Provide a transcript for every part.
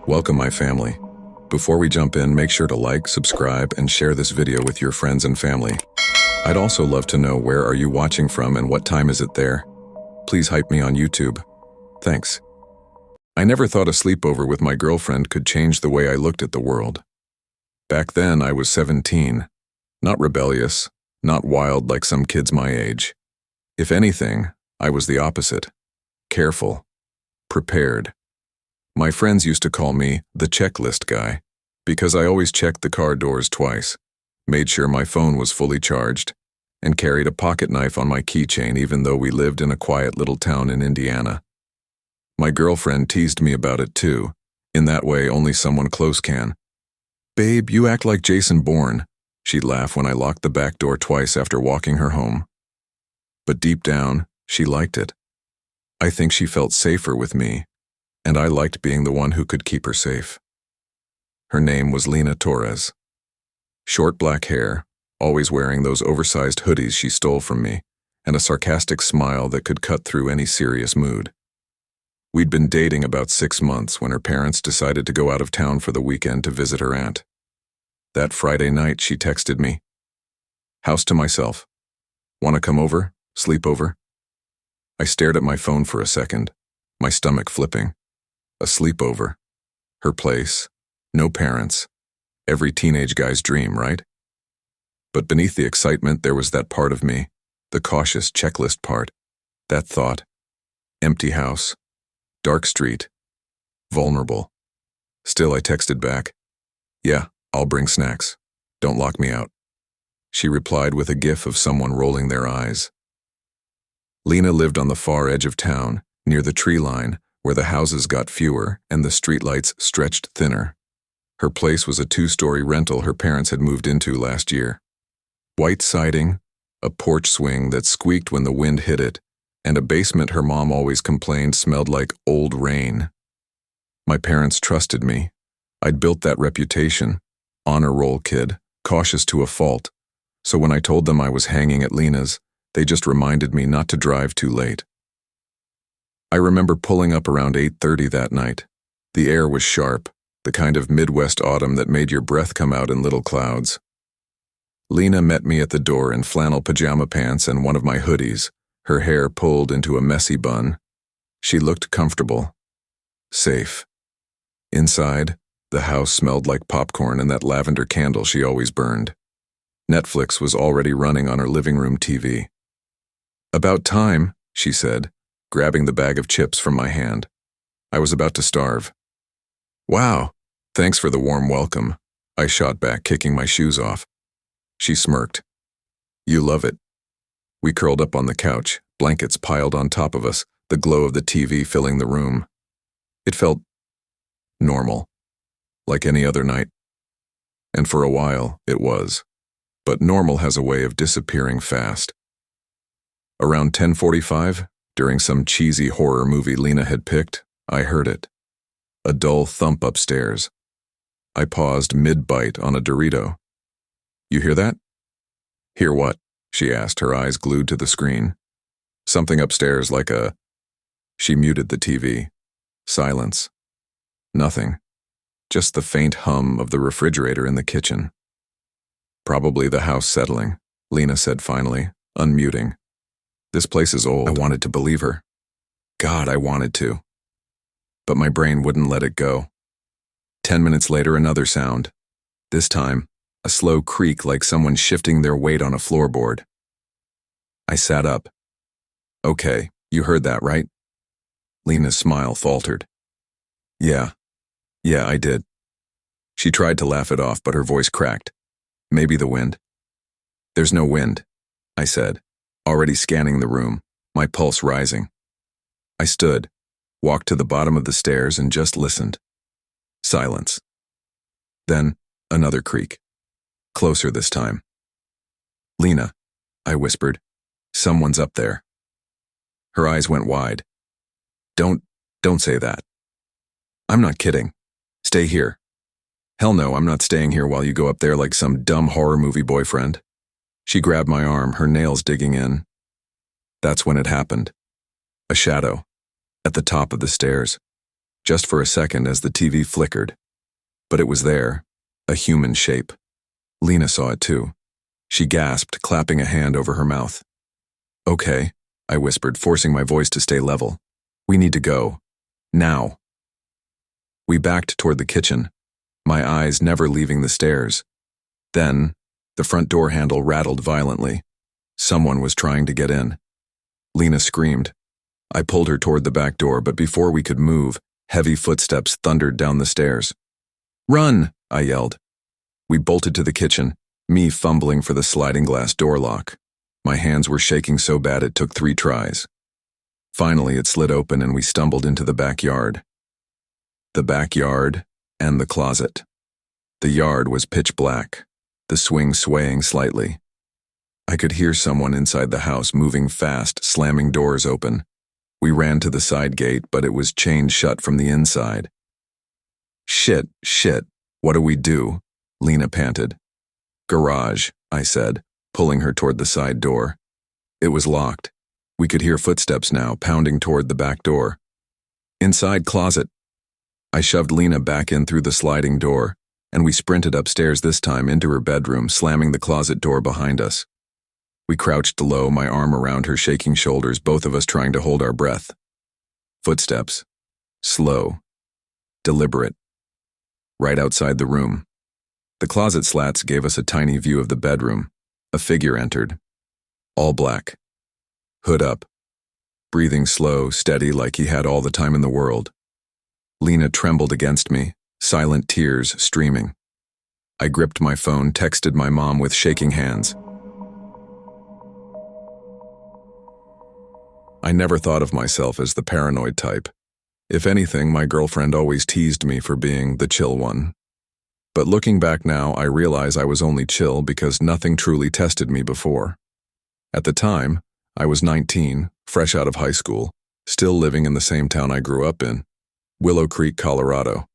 Welcome, my family. Before we jump in, make sure to like, subscribe, and share this video with your friends and family. I'd also love to know where are you watching from and what time is it there. Please hype me on YouTube. Thanks. I never thought a sleepover with my girlfriend could change the way I looked at the world. Back then, I was 17. Not rebellious, not wild like some kids my age. If anything, I was the opposite. Careful. Prepared. My friends used to call me the checklist guy because I always checked the car doors twice, made sure my phone was fully charged, and carried a pocket knife on my keychain even though we lived in a quiet little town in Indiana. My girlfriend teased me about it too. In that way, only someone close can. "Babe, you act like Jason Bourne," she'd laugh when I locked the back door twice after walking her home. But deep down, she liked it. I think she felt safer with me, and I liked being the one who could keep her safe. Her name was Lena Torres. Short black hair, always wearing those oversized hoodies she stole from me, and a sarcastic smile that could cut through any serious mood. We'd been dating about 6 months when her parents decided to go out of town for the weekend to visit her aunt. That Friday night, she texted me, "House to myself. Wanna come over? Sleepover?" I stared at my phone for a second, my stomach flipping. A sleepover. Her place. No parents. Every teenage guy's dream, right? But beneath the excitement, there was that part of me, the cautious checklist part. That thought. Empty house. Dark street. Vulnerable. Still, I texted back, "Yeah, I'll bring snacks. Don't lock me out." She replied with a gif of someone rolling their eyes. Lena lived on the far edge of town, near the tree line, where the houses got fewer and the streetlights stretched thinner. Her place was a 2-story rental her parents had moved into last year. White siding, a porch swing that squeaked when the wind hit it, and a basement her mom always complained smelled like old rain. My parents trusted me. I'd built that reputation, honor roll kid, cautious to a fault, so when I told them I was hanging at Lena's, they just reminded me not to drive too late. I remember pulling up around 8:30 that night. The air was sharp, the kind of Midwest autumn that made your breath come out in little clouds. Lena met me at the door in flannel pajama pants and one of my hoodies, her hair pulled into a messy bun. She looked comfortable. Safe. Inside, the house smelled like popcorn and that lavender candle she always burned. Netflix was already running on her living room TV. "About time," she said, grabbing the bag of chips from my hand. I was about to starve. "Wow, thanks for the warm welcome," I shot back, kicking my shoes off. She smirked. "You love it." We curled up on the couch, blankets piled on top of us, the glow of the TV filling the room. It felt normal, like any other night. And for a while, it was. But normal has a way of disappearing fast. Around 10:45, during some cheesy horror movie Lena had picked, I heard it. A dull thump upstairs. I paused mid-bite on a Dorito. "You hear that?" "Hear what?" she asked, her eyes glued to the screen. "Something upstairs like a..." She muted the TV. Silence. Nothing. Just the faint hum of the refrigerator in the kitchen. "Probably the house settling," Lena said finally, unmuting. "This place is old." I wanted to believe her. God, I wanted to. But my brain wouldn't let it go. 10 minutes later, another sound. This time, a slow creak like someone shifting their weight on a floorboard. I sat up. "Okay, you heard that, right?" Lena's smile faltered. Yeah, I did." She tried to laugh it off, but her voice cracked. "Maybe the wind." "There's no wind," I said, already scanning the room, my pulse rising. I stood, walked to the bottom of the stairs and just listened. Silence. Then, another creak. Closer this time. "Lena," I whispered, "someone's up there." Her eyes went wide. Don't say that." "I'm not kidding. Stay here." "Hell no, I'm not staying here while you go up there like some dumb horror movie boyfriend." She grabbed my arm, her nails digging in. That's when it happened. A shadow. At the top of the stairs. just for a second as the TV flickered. But it was there, a human shape. Lena saw it too. She gasped, clapping a hand over her mouth. "Okay," I whispered, forcing my voice to stay level. "We need to go. Now." We backed toward the kitchen, my eyes never leaving the stairs. Then, the front door handle rattled violently. Someone was trying to get in. Lena screamed. I pulled her toward the back door, but before we could move, heavy footsteps thundered down the stairs. "Run!" I yelled. We bolted to the kitchen, me fumbling for the sliding glass door lock. My hands were shaking so bad it took 3 tries. Finally, it slid open and we stumbled into the backyard. The backyard and the closet. The yard was pitch black, the swing swaying slightly. I could hear someone inside the house moving fast, slamming doors open. We ran to the side gate, but it was chained shut from the inside. Shit, what do we do?" Lena panted. "Garage," I said, pulling her toward the side door. It was locked. We could hear footsteps now, pounding toward the back door. "Inside closet." I shoved Lena back in through the sliding door, and we sprinted upstairs this time into her bedroom, slamming the closet door behind us. We crouched low, my arm around her shaking shoulders, both of us trying to hold our breath. Footsteps. Slow. Deliberate. Right outside the room. The closet slats gave us a tiny view of the bedroom. A figure entered. All black. Hood up. Breathing slow, steady, like he had all the time in the world. Lena trembled against me, silent tears streaming. I gripped my phone, texted my mom with shaking hands. I never thought of myself as the paranoid type. If anything, my girlfriend always teased me for being the chill one. But looking back now, I realize I was only chill because nothing truly tested me before. At the time, I was 19, fresh out of high school, still living in the same town I grew up in, Willow Creek, Colorado.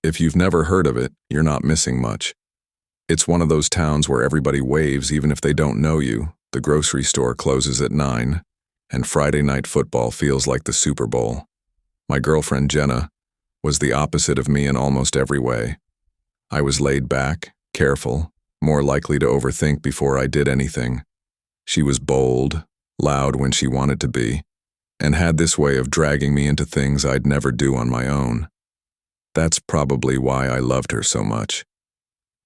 If you've never heard of it, you're not missing much. It's one of those towns where everybody waves even if they don't know you. The grocery store closes at 9, and Friday night football feels like the Super Bowl. My girlfriend, Jenna, was the opposite of me in almost every way. I was laid back, careful, more likely to overthink before I did anything. She was bold, loud when she wanted to be, and had this way of dragging me into things I'd never do on my own. That's probably why I loved her so much.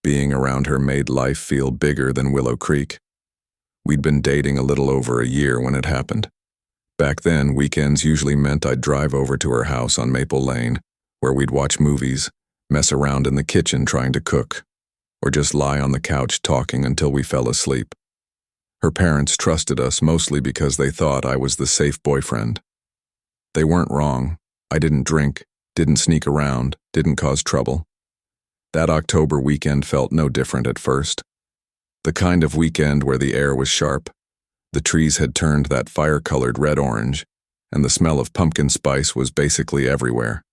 Being around her made life feel bigger than Willow Creek. We'd been dating a little over a year when it happened. Back then, weekends usually meant I'd drive over to her house on Maple Lane, where we'd watch movies, mess around in the kitchen trying to cook, or just lie on the couch talking until we fell asleep. Her parents trusted us mostly because they thought I was the safe boyfriend. They weren't wrong. I didn't drink, didn't sneak around, didn't cause trouble. That October weekend felt no different at first. The kind of weekend where the air was sharp. The trees had turned that fire-colored red-orange, and the smell of pumpkin spice was basically everywhere.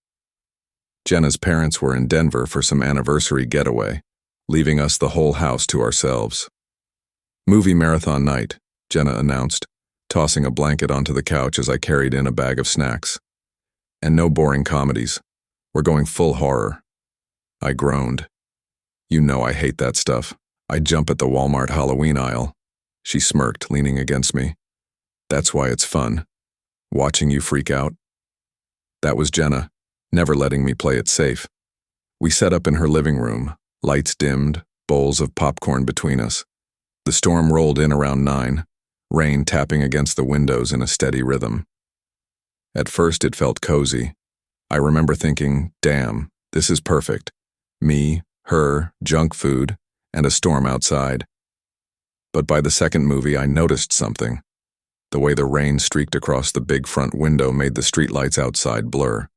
Jenna's parents were in Denver for some anniversary getaway, leaving us the whole house to ourselves. "Movie marathon night," Jenna announced, tossing a blanket onto the couch as I carried in a bag of snacks. "And no boring comedies. We're going full horror." I groaned. "You know I hate that stuff. I jump at the Walmart Halloween aisle." She smirked, leaning against me. "That's why it's fun. Watching you freak out." That was Jenna, never letting me play it safe. We set up in her living room, lights dimmed, bowls of popcorn between us. The storm rolled in around 9, rain tapping against the windows in a steady rhythm. At first it felt cozy. I remember thinking, damn, this is perfect. Me, her, junk food, and a storm outside. But by the second movie I noticed something. The way the rain streaked across the big front window made the streetlights outside blur.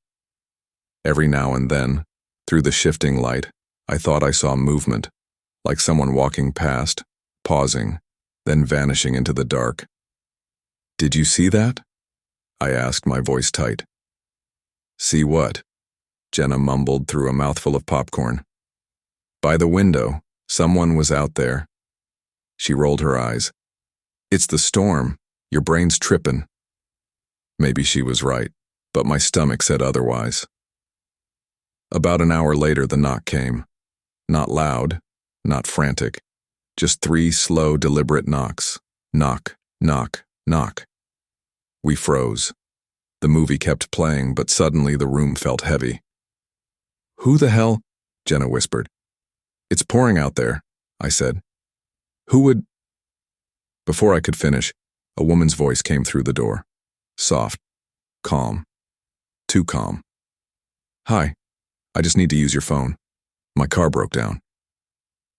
Every now and then, through the shifting light, I thought I saw movement, like someone walking past, pausing, then vanishing into the dark. "Did you see that?" I asked, my voice tight. "See what?" Jenna mumbled through a mouthful of popcorn. "By the window, someone was out there." She rolled her eyes. "It's the storm. Your brain's trippin'." Maybe she was right, but my stomach said otherwise. About an hour later, the knock came. Not loud, not frantic, just 3 slow, deliberate knocks. Knock, knock, knock. We froze. The movie kept playing, but suddenly the room felt heavy. "Who the hell?" Jenna whispered. "It's pouring out there," I said. "Who would—" Before I could finish, a woman's voice came through the door. Soft, calm, too calm. "Hi, I just need to use your phone. My car broke down."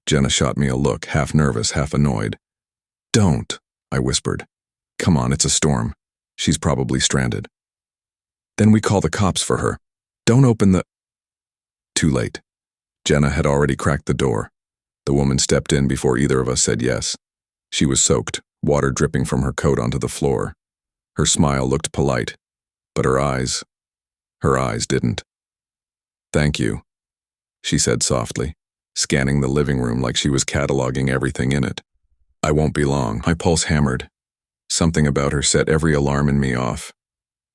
Jenna shot me a look, half nervous, half annoyed. "Don't," I whispered. "Come on, it's a storm. She's probably stranded." "Then we call the cops for her. Don't open the—" Too late. Jenna had already cracked the door. The woman stepped in before either of us said yes. She was soaked, water dripping from her coat onto the floor. Her smile looked polite, but her eyes didn't. "Thank you," she said softly, scanning the living room like she was cataloging everything in it. "I won't be long." My pulse hammered. Something about her set every alarm in me off.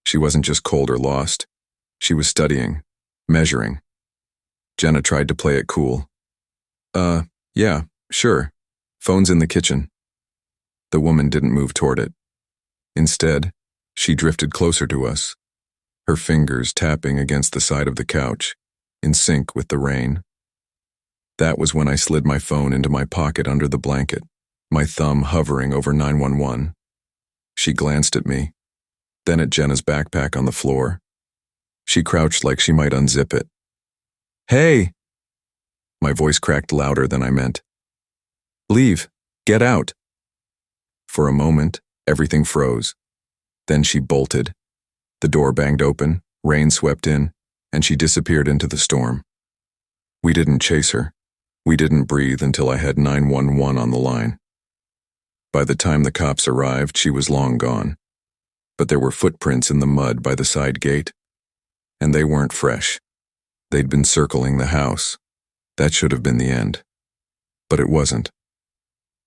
She wasn't just cold or lost. She was studying, measuring. Jenna tried to play it cool. Yeah, sure. Phone's in the kitchen." The woman didn't move toward it. Instead, she drifted closer to us, her fingers tapping against the side of the couch, in sync with the rain. That was when I slid my phone into my pocket under the blanket, my thumb hovering over 911. She glanced at me, then at Jenna's backpack on the floor. She crouched like she might unzip it. "Hey!" My voice cracked louder than I meant. "Leave. Get out." For a moment, everything froze. Then she bolted. The door banged open, rain swept in, and she disappeared into the storm. We didn't chase her. We didn't breathe until I had 911 on the line. By the time the cops arrived, she was long gone. But there were footprints in the mud by the side gate. And they weren't fresh. They'd been circling the house. That should have been the end. But it wasn't.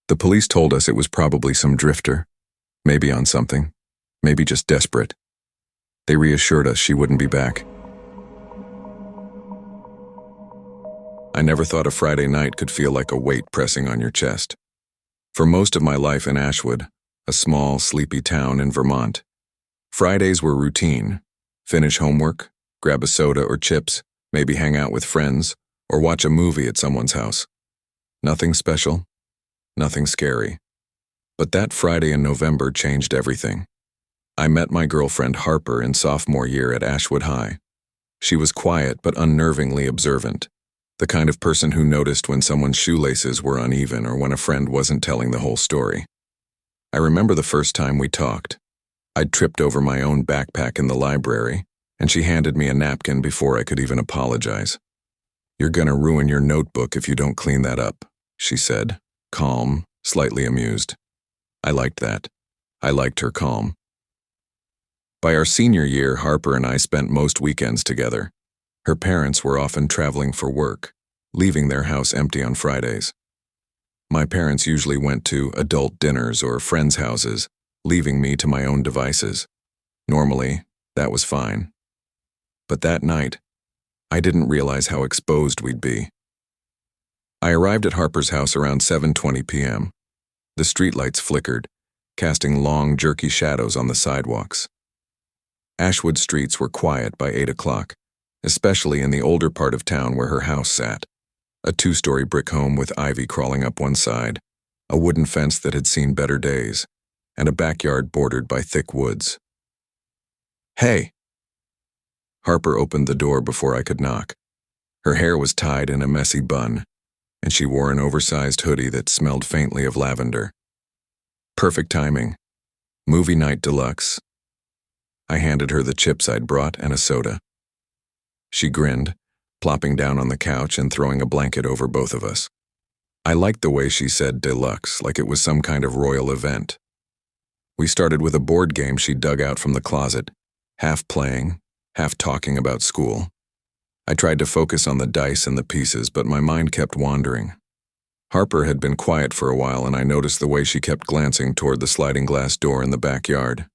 The police told us it was probably some drifter, maybe on something, maybe just desperate. They reassured us she wouldn't be back. I never thought a Friday night could feel like a weight pressing on your chest. For most of my life in Ashwood, a small, sleepy town in Vermont, Fridays were routine. Finish homework, grab a soda or chips, maybe hang out with friends, or watch a movie at someone's house. Nothing special, nothing scary. But that Friday in November changed everything. I met my girlfriend Harper in sophomore year at Ashwood High. She was quiet but unnervingly observant, the kind of person who noticed when someone's shoelaces were uneven or when a friend wasn't telling the whole story. I remember the first time we talked. I'd tripped over my own backpack in the library, and she handed me a napkin before I could even apologize. "You're gonna ruin your notebook if you don't clean that up," she said, calm, slightly amused. I liked that. I liked her calm. By our senior year, Harper and I spent most weekends together. Her parents were often traveling for work, leaving their house empty on Fridays. My parents usually went to adult dinners or friends' houses, leaving me to my own devices. Normally, that was fine. But that night, I didn't realize how exposed we'd be. I arrived at Harper's house around 7:20 p.m. The streetlights flickered, casting long, jerky shadows on the sidewalks. Ashwood streets were quiet by 8 o'clock, especially in the older part of town where her house sat. A 2-story brick home with ivy crawling up one side, a wooden fence that had seen better days, and a backyard bordered by thick woods. "Hey!" Harper opened the door before I could knock. Her hair was tied in a messy bun, and she wore an oversized hoodie that smelled faintly of lavender. Perfect timing. Movie night deluxe. I handed her the chips I'd brought and a soda. She grinned, plopping down on the couch and throwing a blanket over both of us. I liked the way she said deluxe, like it was some kind of royal event. We started with a board game she dug out from the closet, half playing, half talking about school. I tried to focus on the dice and the pieces, but my mind kept wandering. Harper had been quiet for a while, and I noticed the way she kept glancing toward the sliding glass door in the backyard.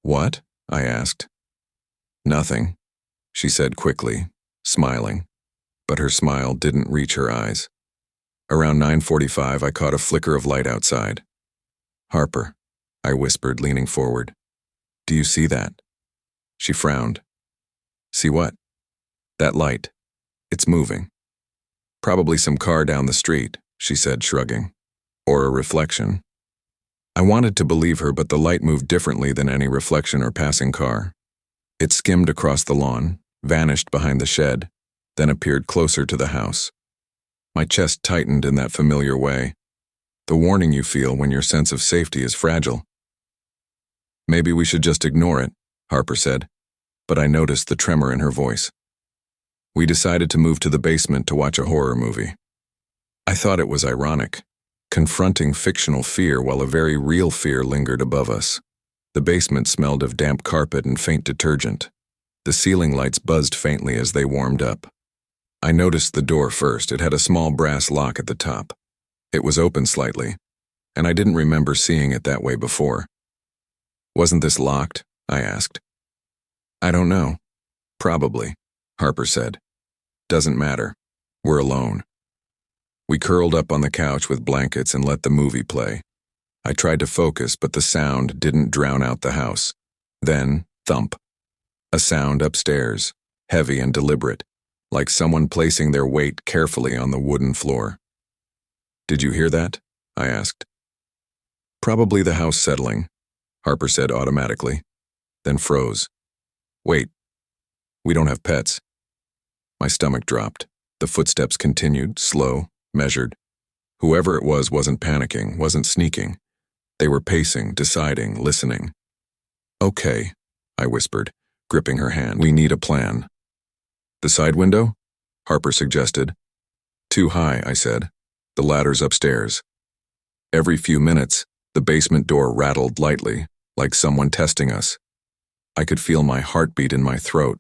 "What?" I asked. "Nothing," she said quickly, smiling, but her smile didn't reach her eyes. Around 9:45, I caught a flicker of light outside. "Harper," I whispered, leaning forward. "Do you see that?" She frowned. "See what?" "That light. It's moving." "Probably some car down the street," she said, shrugging. "Or a reflection." I wanted to believe her, but the light moved differently than any reflection or passing car. It skimmed across the lawn, vanished behind the shed, then appeared closer to the house. My chest tightened in that familiar way, the warning you feel when your sense of safety is fragile. "Maybe we should just ignore it," Harper said, but I noticed the tremor in her voice. We decided to move to the basement to watch a horror movie. I thought it was ironic, confronting fictional fear while a very real fear lingered above us. The basement smelled of damp carpet and faint detergent. The ceiling lights buzzed faintly as they warmed up. I noticed the door first. It had a small brass lock at the top. It was open slightly, and I didn't remember seeing it that way before. "Wasn't this locked?" I asked. "I don't know. Probably," Harper said. "Doesn't matter. We're alone." We curled up on the couch with blankets and let the movie play. I tried to focus, but the sound didn't drown out the house. Then, thump. A sound upstairs, heavy and deliberate, like someone placing their weight carefully on the wooden floor. "Did you hear that?" I asked. "Probably the house settling," Harper said automatically, then froze. "Wait. We don't have pets." My stomach dropped. The footsteps continued, slow, measured. Whoever it was wasn't panicking, wasn't sneaking. They were pacing, deciding, listening. "Okay," I whispered, gripping her hand. "We need a plan." "The side window?" Harper suggested. "Too high," I said. "The ladder's upstairs." Every few minutes, the basement door rattled lightly, like someone testing us. I could feel my heartbeat in my throat.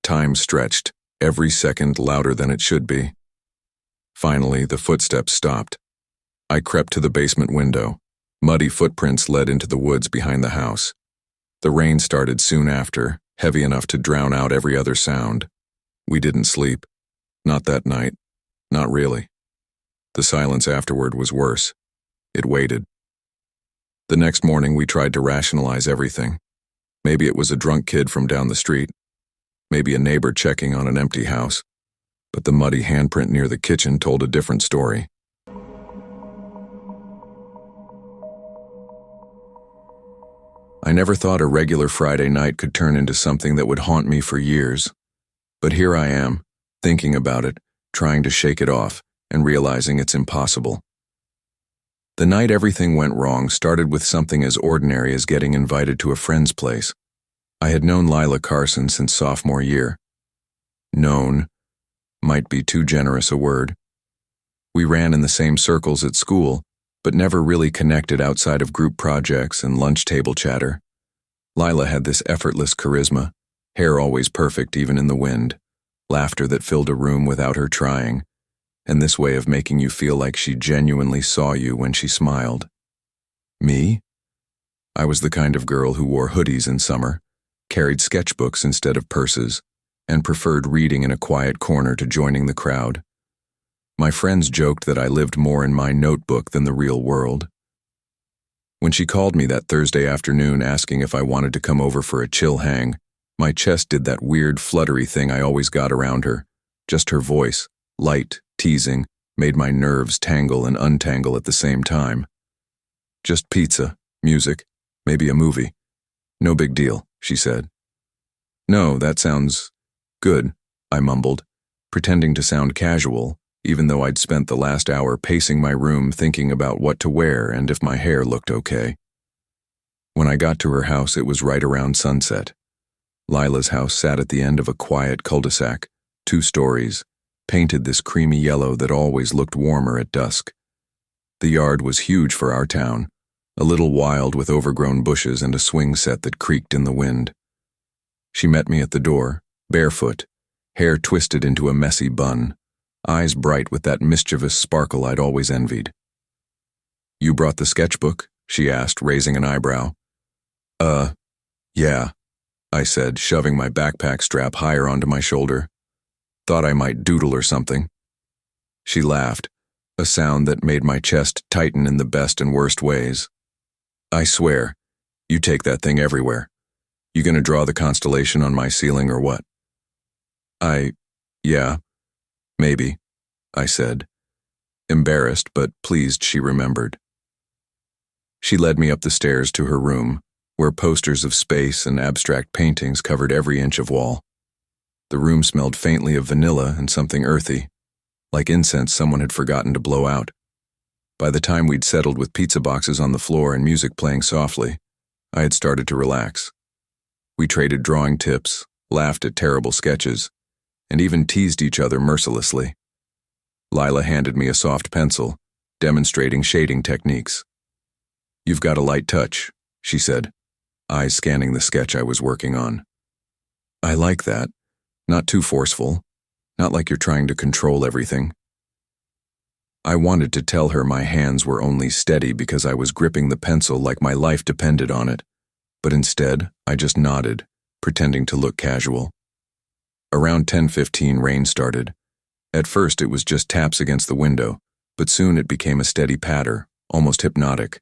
Time stretched, every second louder than it should be. Finally, the footsteps stopped. I crept to the basement window. Muddy footprints led into the woods behind the house. The rain started soon after, heavy enough to drown out every other sound. We didn't sleep. Not that night. Not really. The silence afterward was worse. It waited. The next morning, we tried to rationalize everything. Maybe it was a drunk kid from down the street. Maybe a neighbor checking on an empty house. But the muddy handprint near the kitchen told a different story. I never thought a regular Friday night could turn into something that would haunt me for years. But here I am, thinking about it, trying to shake it off, and realizing it's impossible. The night everything went wrong started with something as ordinary as getting invited to a friend's place. I had known Lila Carson since sophomore year. Known might be too generous a word. We ran in the same circles at school, but never really connected outside of group projects and lunch table chatter. Lila had this effortless charisma, hair always perfect even in the wind, laughter that filled a room without her trying, and this way of making you feel like she genuinely saw you when she smiled. Me? I was the kind of girl who wore hoodies in summer, carried sketchbooks instead of purses, and preferred reading in a quiet corner to joining the crowd. My friends joked that I lived more in my notebook than the real world. When she called me that Thursday afternoon asking if I wanted to come over for a chill hang, my chest did that weird fluttery thing I always got around her. Just her voice, light, teasing, made my nerves tangle and untangle at the same time. "Just pizza, music, maybe a movie. No big deal," she said. "No, that sounds good," I mumbled, pretending to sound casual, even though I'd spent the last hour pacing my room thinking about what to wear and if my hair looked okay. When I got to her house, it was right around sunset. Lila's house sat at the end of a quiet cul-de-sac, 2 stories, painted this creamy yellow that always looked warmer at dusk. The yard was huge for our town, a little wild with overgrown bushes and a swing set that creaked in the wind. She met me at the door, barefoot, hair twisted into a messy bun, eyes bright with that mischievous sparkle I'd always envied. "You brought the sketchbook?" she asked, raising an eyebrow. Yeah," I said, shoving my backpack strap higher onto my shoulder. Thought I might doodle or something." She laughed, a sound that made my chest tighten in the best and worst ways. "I swear, you take that thing everywhere. You gonna draw the constellation on my ceiling or what?" Yeah, maybe," I said, embarrassed but pleased she remembered. She led me up the stairs to her room, where posters of space and abstract paintings covered every inch of wall. The room smelled faintly of vanilla and something earthy, like incense someone had forgotten to blow out. By the time we'd settled with pizza boxes on the floor and music playing softly, I had started to relax. We traded drawing tips, laughed at terrible sketches, and even teased each other mercilessly. Lila handed me a soft pencil, demonstrating shading techniques. "You've got a light touch," she said, eyes scanning the sketch I was working on. "I like that. Not too forceful. Not like you're trying to control everything." I wanted to tell her my hands were only steady because I was gripping the pencil like my life depended on it, but instead I just nodded, pretending to look casual. Around 10:15, rain started. At first it was just taps against the window, but soon it became a steady patter, almost hypnotic.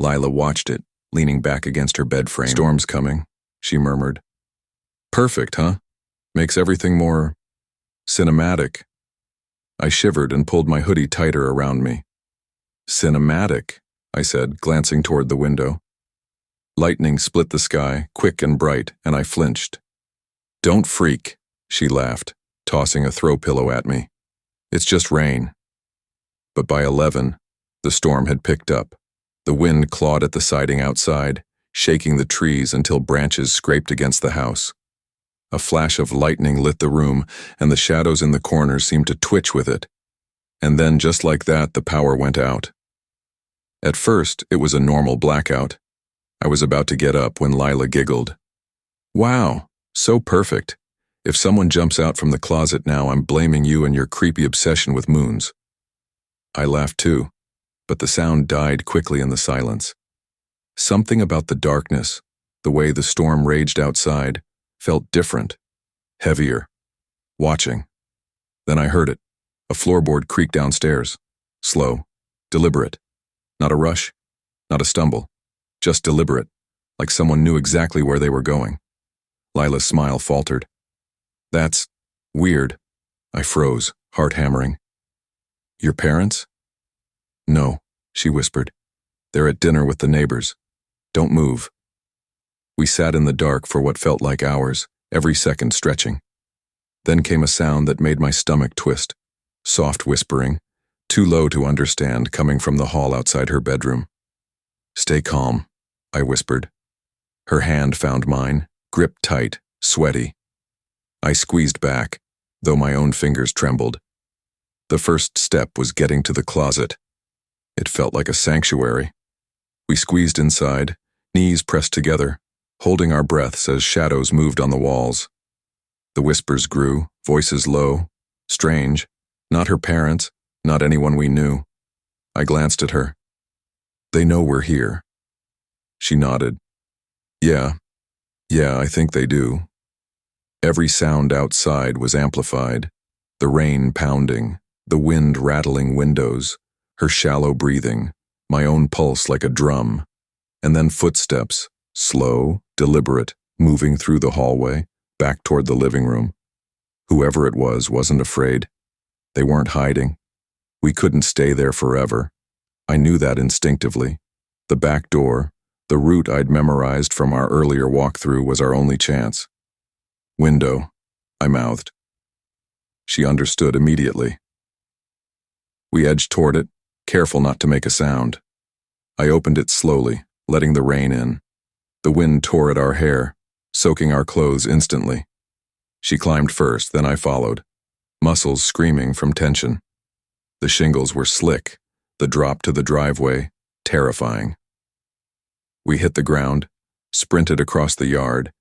Lila watched it, leaning back against her bed frame. "Storm's coming," she murmured. "Perfect, huh? Makes everything more cinematic." I shivered and pulled my hoodie tighter around me. "Cinematic," I said, glancing toward the window. Lightning split the sky, quick and bright, and I flinched. "Don't freak," she laughed, tossing a throw pillow at me. "It's just rain." But by 11, the storm had picked up. The wind clawed at the siding outside, shaking the trees until branches scraped against the house. A flash of lightning lit the room, and the shadows in the corners seemed to twitch with it. And then, just like that, the power went out. At first, it was a normal blackout. I was about to get up when Lila giggled. "Wow, so perfect. If someone jumps out from the closet now, I'm blaming you and your creepy obsession with moons." I laughed too, but the sound died quickly in the silence. Something about the darkness, the way the storm raged outside, felt different, heavier, watching. Then I heard it, a floorboard creak downstairs. Slow, deliberate. Not a rush, not a stumble, just deliberate, like someone knew exactly where they were going. Lila's smile faltered. "That's weird." I froze, heart hammering. "Your parents?" "No," she whispered. "They're at dinner with the neighbors. Don't move." We sat in the dark for what felt like hours, every second stretching. Then came a sound that made my stomach twist. Soft whispering, too low to understand, coming from the hall outside her bedroom. "Stay calm," I whispered. Her hand found mine, gripped tight, sweaty. I squeezed back, though my own fingers trembled. The first step was getting to the closet. It felt like a sanctuary. We squeezed inside, knees pressed together, holding our breaths as shadows moved on the walls. The whispers grew, voices low, strange, not her parents, not anyone we knew. I glanced at her. "They know we're here." She nodded. Yeah, I think they do." Every sound outside was amplified. The rain pounding, the wind rattling windows, her shallow breathing, my own pulse like a drum, and then footsteps, slow, deliberate, moving through the hallway, back toward the living room. Whoever it was wasn't afraid. They weren't hiding. We couldn't stay there forever. I knew that instinctively. The back door, the route I'd memorized from our earlier walkthrough, was our only chance. "Window," I mouthed. She understood immediately. We edged toward it, careful not to make a sound. I opened it slowly, letting the rain in. The wind tore at our hair, soaking our clothes instantly. She climbed first, then I followed, muscles screaming from tension. The shingles were slick, the drop to the driveway, terrifying. We hit the ground, sprinted across the yard,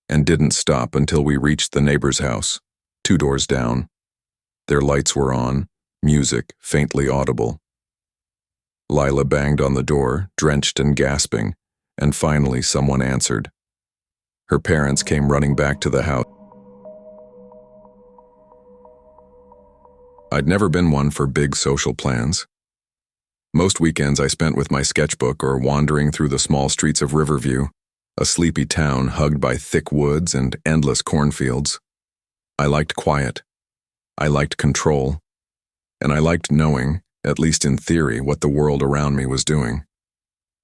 and didn't stop until we reached the neighbor's house, 2 doors down. Their lights were on, music faintly audible. Lila banged on the door, drenched and gasping, and finally someone answered. Her parents came running back to the house. I'd never been one for big social plans. Most weekends I spent with my sketchbook or wandering through the small streets of Riverview, a sleepy town hugged by thick woods and endless cornfields. I liked quiet. I liked control. And I liked knowing, at least in theory, what the world around me was doing.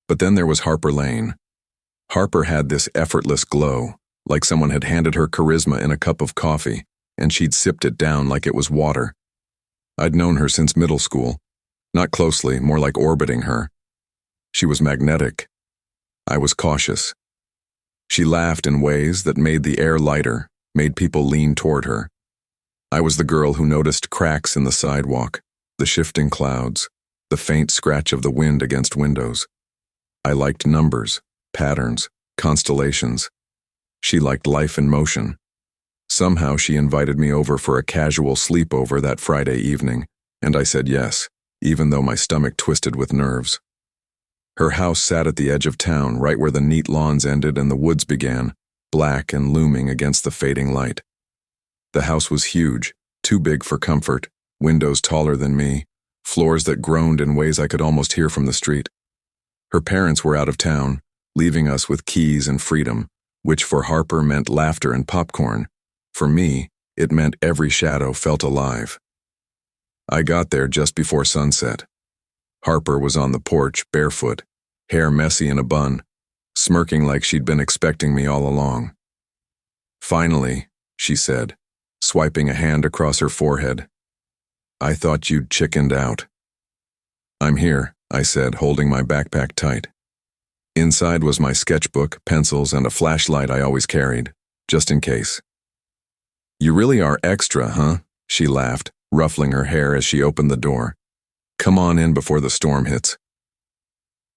But then there was Harper Lane. Harper had this effortless glow, like someone had handed her charisma in a cup of coffee, and she'd sipped it down like it was water. I'd known her since middle school. Not closely, more like orbiting her. She was magnetic. I was cautious. She laughed in ways that made the air lighter, made people lean toward her. I was the girl who noticed cracks in the sidewalk, the shifting clouds, the faint scratch of the wind against windows. I liked numbers, patterns, constellations. She liked life in motion. Somehow she invited me over for a casual sleepover that Friday evening, and I said yes, even though my stomach twisted with nerves. Her house sat at the edge of town, right where the neat lawns ended and the woods began, black and looming against the fading light. The house was huge, too big for comfort, windows taller than me, floors that groaned in ways I could almost hear from the street. Her parents were out of town, leaving us with keys and freedom, which for Harper meant laughter and popcorn. For me, it meant every shadow felt alive. I got there just before sunset. Harper was on the porch, barefoot, hair messy in a bun, smirking like she'd been expecting me all along. "Finally," she said, swiping a hand across her forehead. "I thought you'd chickened out." "I'm here," I said, holding my backpack tight. Inside was my sketchbook, pencils, and a flashlight I always carried, just in case. "You really are extra, huh?" she laughed, ruffling her hair as she opened the door. "Come on in before the storm hits."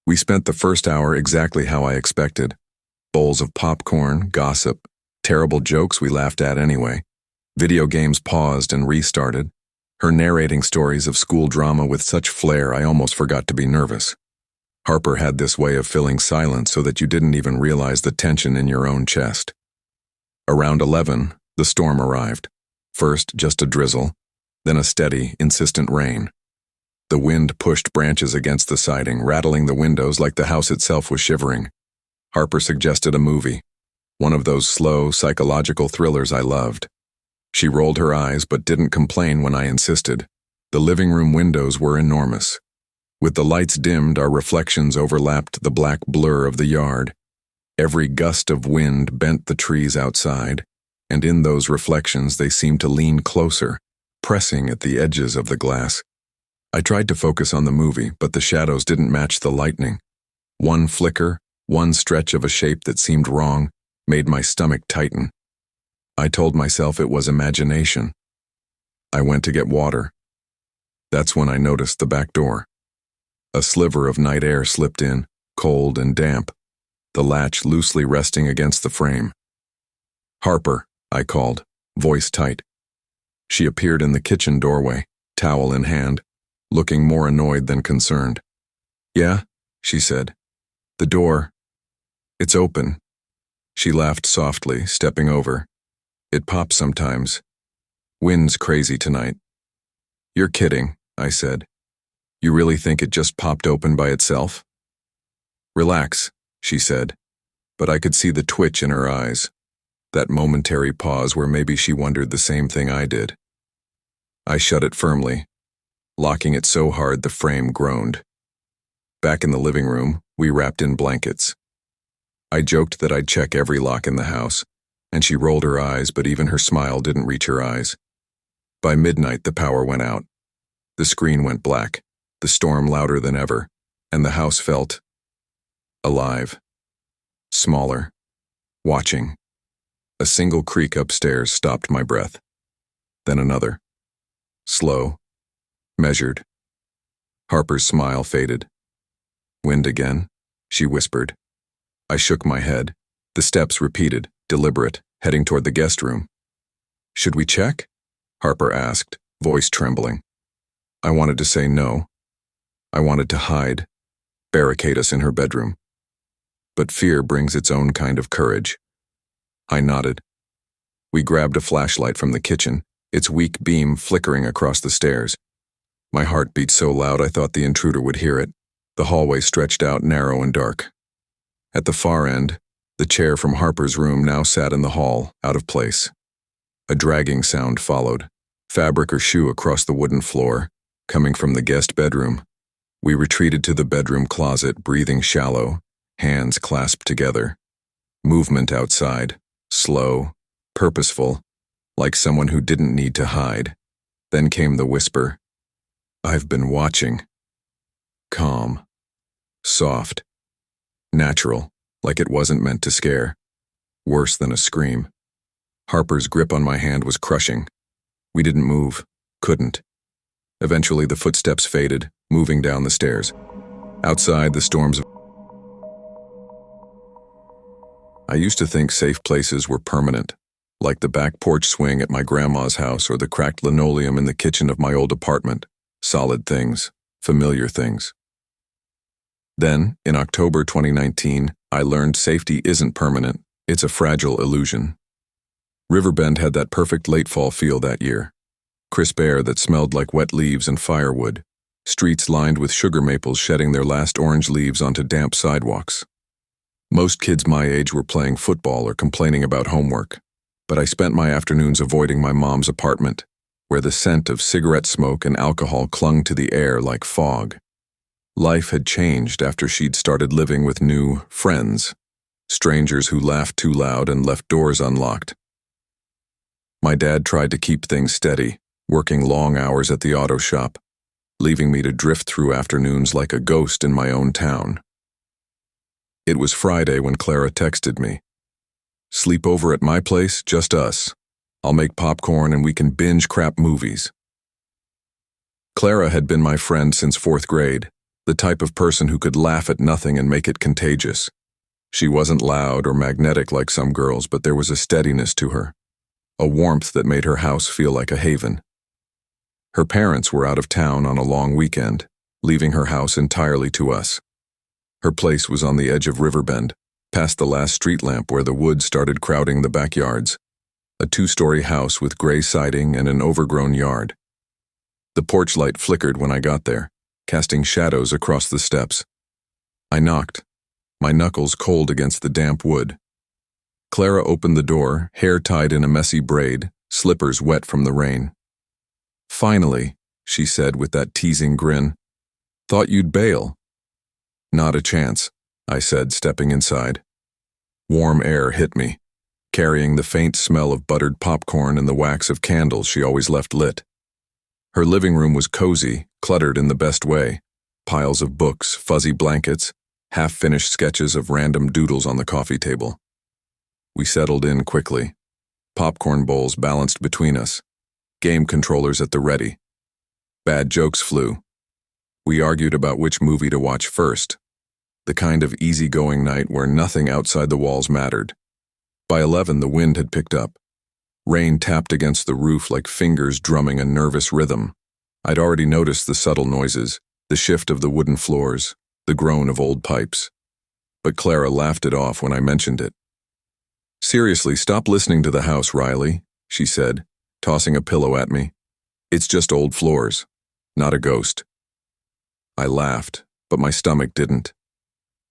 We spent the first hour exactly how I expected. Bowls of popcorn, gossip, terrible jokes we laughed at anyway. Video games paused and restarted, her narrating stories of school drama with such flair I almost forgot to be nervous. Harper had this way of filling silence so that you didn't even realize the tension in your own chest. Around 11, the storm arrived. First, just a drizzle, then a steady, insistent rain. The wind pushed branches against the siding, rattling the windows like the house itself was shivering. Harper suggested a movie, one of those slow, psychological thrillers I loved. She rolled her eyes but didn't complain when I insisted. The living room windows were enormous. With the lights dimmed, our reflections overlapped the black blur of the yard. Every gust of wind bent the trees outside, and in those reflections they seemed to lean closer, pressing at the edges of the glass. I tried to focus on the movie, but the shadows didn't match the lightning. One flicker, one stretch of a shape that seemed wrong, made my stomach tighten. I told myself it was imagination. I went to get water. That's when I noticed the back door. A sliver of night air slipped in, cold and damp, the latch loosely resting against the frame. "Harper," I called, voice tight. She appeared in the kitchen doorway, towel in hand, looking more annoyed than concerned. "Yeah," she said. "The door. It's open." She laughed softly, stepping over. "It pops sometimes. Wind's crazy tonight." "You're kidding," I said. "You really think it just popped open by itself?" "Relax," she said, but I could see the twitch in her eyes, that momentary pause where maybe she wondered the same thing I did. I shut it firmly, locking it so hard the frame groaned. Back in the living room, we wrapped in blankets. I joked that I'd check every lock in the house, and she rolled her eyes, but even her smile didn't reach her eyes. By midnight, the power went out. The screen went black, the storm louder than ever, and the house felt alive, smaller, watching. A single creak upstairs stopped my breath. Then another. Slow, measured. Harper's smile faded. "Wind again?" she whispered. I shook my head. The steps repeated, deliberate, heading toward the guest room. "Should we check?" Harper asked, voice trembling. I wanted to say no. I wanted to hide, barricade us in her bedroom. But fear brings its own kind of courage. I nodded. We grabbed a flashlight from the kitchen, its weak beam flickering across the stairs. My heart beat so loud I thought the intruder would hear it. The hallway stretched out narrow and dark. At the far end, the chair from Harper's room now sat in the hall, out of place. A dragging sound followed, fabric or shoe across the wooden floor, coming from the guest bedroom. We retreated to the bedroom closet, breathing shallow, hands clasped together. Movement outside, slow, purposeful, like someone who didn't need to hide. Then came the whisper, "I've been watching." Calm, soft, natural, like it wasn't meant to scare. Worse than a scream. Harper's grip on my hand was crushing. We didn't move, couldn't. Eventually the footsteps faded, moving down the stairs. Outside, the storms of... I used to think safe places were permanent, like the back porch swing at my grandma's house or the cracked linoleum in the kitchen of my old apartment. Solid things, familiar things. Then, in October 2019, I learned safety isn't permanent, it's a fragile illusion. Riverbend had that perfect late fall feel that year. Crisp air that smelled like wet leaves and firewood, streets lined with sugar maples shedding their last orange leaves onto damp sidewalks. Most kids my age were playing football or complaining about homework, but I spent my afternoons avoiding my mom's apartment, where the scent of cigarette smoke and alcohol clung to the air like fog. Life had changed after she'd started living with new friends, strangers who laughed too loud and left doors unlocked. My dad tried to keep things steady, working long hours at the auto shop, leaving me to drift through afternoons like a ghost in my own town. It was Friday when Clara texted me. "Sleepover at my place, just us. I'll make popcorn and we can binge crap movies." Clara had been my friend since 4th grade, the type of person who could laugh at nothing and make it contagious. She wasn't loud or magnetic like some girls, but there was a steadiness to her, a warmth that made her house feel like a haven. Her parents were out of town on a long weekend, leaving her house entirely to us. Her place was on the edge of Riverbend, past the last street lamp where the woods started crowding the backyards, a 2-story house with gray siding and an overgrown yard. The porch light flickered when I got there, casting shadows across the steps. I knocked, my knuckles cold against the damp wood. Clara opened the door, hair tied in a messy braid, slippers wet from the rain. "Finally," she said with that teasing grin. "Thought you'd bail." "Not a chance," I said, stepping inside. Warm air hit me, carrying the faint smell of buttered popcorn and the wax of candles she always left lit. Her living room was cozy, cluttered in the best way. Piles of books, fuzzy blankets, half-finished sketches of random doodles on the coffee table. We settled in quickly. Popcorn bowls balanced between us. Game controllers at the ready. Bad jokes flew. We argued about which movie to watch first. The kind of easygoing night where nothing outside the walls mattered. By 11, the wind had picked up. Rain tapped against the roof like fingers drumming a nervous rhythm. I'd already noticed the subtle noises, the shift of the wooden floors, the groan of old pipes. But Clara laughed it off when I mentioned it. "Seriously, stop listening to the house, Riley," she said, tossing a pillow at me. "It's just old floors, not a ghost." I laughed, but my stomach didn't.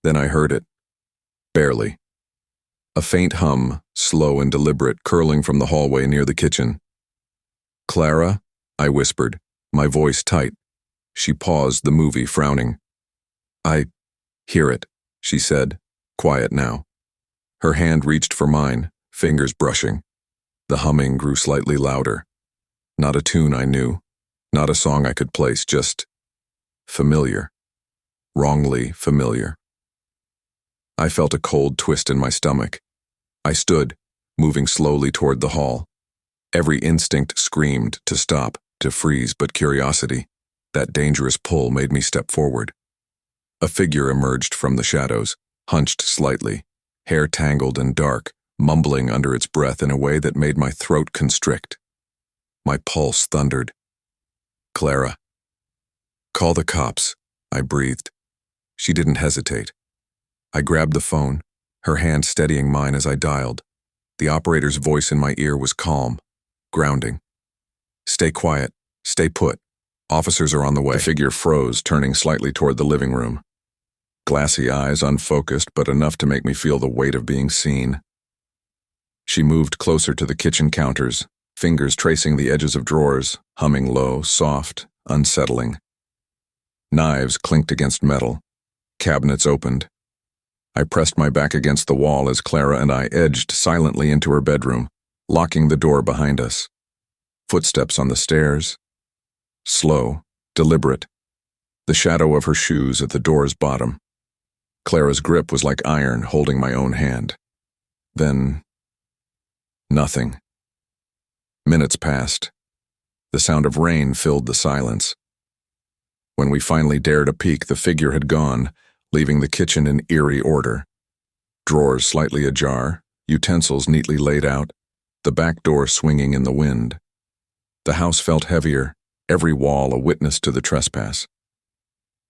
Then I heard it. Barely. A faint hum, slow and deliberate, curling from the hallway near the kitchen. "Clara?" I whispered, my voice tight. She paused the movie, frowning. "I hear it," she said, quiet now. Her hand reached for mine, fingers brushing. The humming grew slightly louder. Not a tune I knew, not a song I could place, just familiar. Wrongly familiar. I felt a cold twist in my stomach. I stood, moving slowly toward the hall. Every instinct screamed to stop, to freeze, but curiosity, that dangerous pull, made me step forward. A figure emerged from the shadows, hunched slightly, hair tangled and dark, mumbling under its breath in a way that made my throat constrict. My pulse thundered. "Clara." "Call the cops," I breathed. She didn't hesitate. I grabbed the phone, her hand steadying mine as I dialed. The operator's voice in my ear was calm, grounding. Stay quiet. Stay put. Officers are on the way. The figure froze, turning slightly toward the living room. Glassy eyes, unfocused, but enough to make me feel the weight of being seen. She moved closer to the kitchen counters, fingers tracing the edges of drawers, humming low, soft, unsettling. Knives clinked against metal. Cabinets opened. I pressed my back against the wall as Clara and I edged silently into her bedroom, locking the door behind us. Footsteps on the stairs. Slow, deliberate. The shadow of her shoes at the door's bottom. Clara's grip was like iron, holding my own hand. Then, nothing. Minutes passed. The sound of rain filled the silence. When we finally dared a peek, the figure had gone, leaving the kitchen in eerie order. Drawers slightly ajar, utensils neatly laid out, the back door swinging in the wind. The house felt heavier, every wall a witness to the trespass.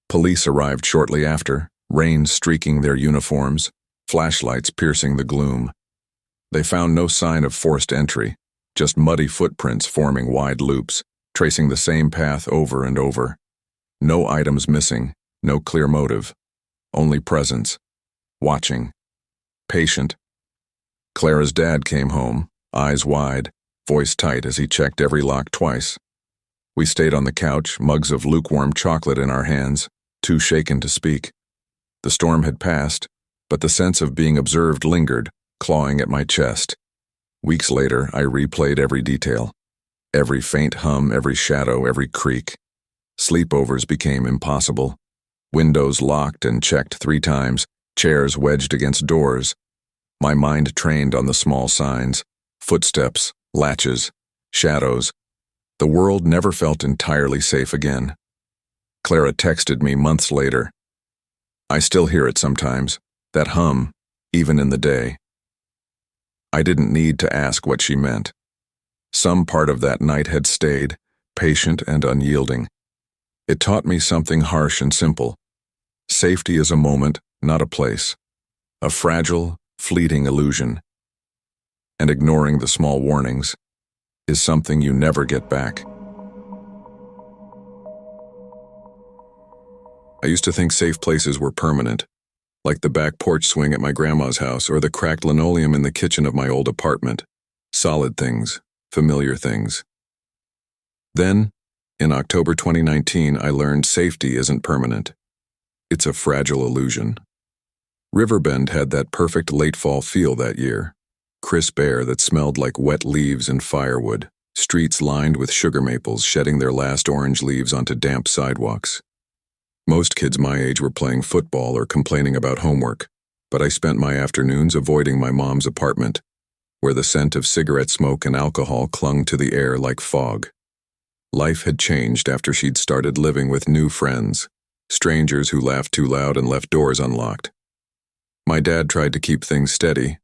Police arrived shortly after, rain streaking their uniforms, flashlights piercing the gloom. They found no sign of forced entry, just muddy footprints forming wide loops, tracing the same path over and over. No items missing, no clear motive. Only presence. Watching. Patient. Clara's dad came home, eyes wide, voice tight as he checked every lock twice. We stayed on the couch, mugs of lukewarm chocolate in our hands, too shaken to speak. The storm had passed, but the sense of being observed lingered, clawing at my chest. Weeks later, I replayed every detail. Every faint hum, every shadow, every creak. Sleepovers became impossible. Windows locked and checked 3 times, chairs wedged against doors. My mind trained on the small signs, footsteps, latches, shadows. The world never felt entirely safe again. Clara texted me months later. I still hear it sometimes, that hum, even in the day. I didn't need to ask what she meant. Some part of that night had stayed, patient and unyielding. It taught me something harsh and simple. Safety is a moment, not a place. A fragile, fleeting illusion. And ignoring the small warnings is something you never get back. I used to think safe places were permanent, like the back porch swing at my grandma's house or the cracked linoleum in the kitchen of my old apartment. Solid things, familiar things. Then, in October 2019, I learned safety isn't permanent. It's a fragile illusion. Riverbend had that perfect late fall feel that year. Crisp air that smelled like wet leaves and firewood, streets lined with sugar maples shedding their last orange leaves onto damp sidewalks. Most kids my age were playing football or complaining about homework, but I spent my afternoons avoiding my mom's apartment, where the scent of cigarette smoke and alcohol clung to the air like fog. Life had changed after she'd started living with new friends, strangers who laughed too loud and left doors unlocked. My dad tried to keep things steady,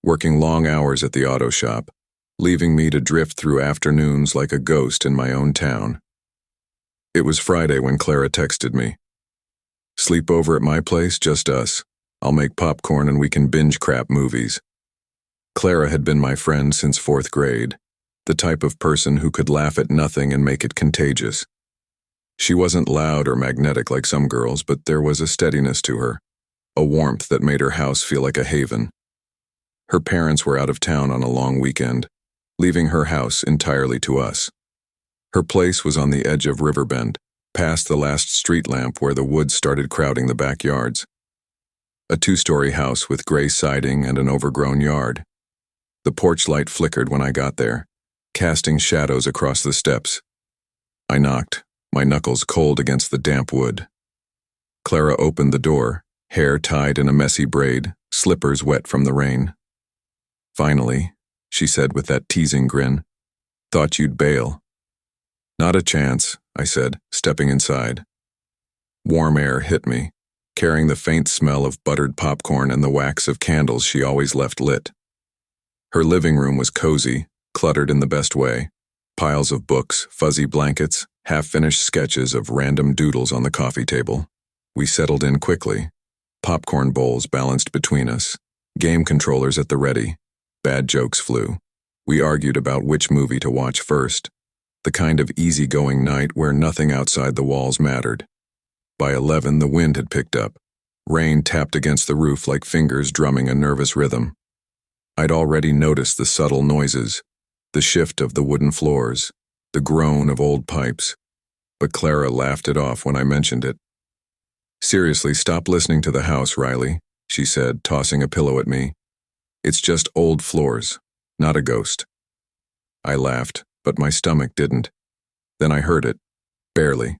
working long hours at the auto shop, leaving me to drift through afternoons like a ghost in my own town. It was Friday when Clara texted me. Sleepover at my place, just us. I'll make popcorn and we can binge crap movies. Clara had been my friend since 4th grade, the type of person who could laugh at nothing and make it contagious. She wasn't loud or magnetic like some girls, but there was a steadiness to her, a warmth that made her house feel like a haven. Her parents were out of town on a long weekend, leaving her house entirely to us. Her place was on the edge of Riverbend, past the last street lamp where the woods started crowding the backyards. A 2-story house with gray siding and an overgrown yard. The porch light flickered when I got there, casting shadows across the steps. I knocked, my knuckles cold against the damp wood. Clara opened the door, hair tied in a messy braid, slippers wet from the rain. Finally, she said with that teasing grin, "Thought you'd bail." "Not a chance," I said, stepping inside. Warm air hit me, carrying the faint smell of buttered popcorn and the wax of candles she always left lit. Her living room was cozy, cluttered in the best way. Piles of books, fuzzy blankets, half-finished sketches of random doodles on the coffee table. We settled in quickly. Popcorn bowls balanced between us. Game controllers at the ready. Bad jokes flew. We argued about which movie to watch first. the kind of easygoing night where nothing outside the walls mattered. By 11, the wind had picked up. Rain tapped against the roof like fingers drumming a nervous rhythm. I'd already noticed the subtle noises, the shift of the wooden floors, the groan of old pipes, but Clara laughed it off when I mentioned it. "Seriously, stop listening to the house, Riley," she said, tossing a pillow at me. "It's just old floors, not a ghost." I laughed, but my stomach didn't. Then I heard it, barely.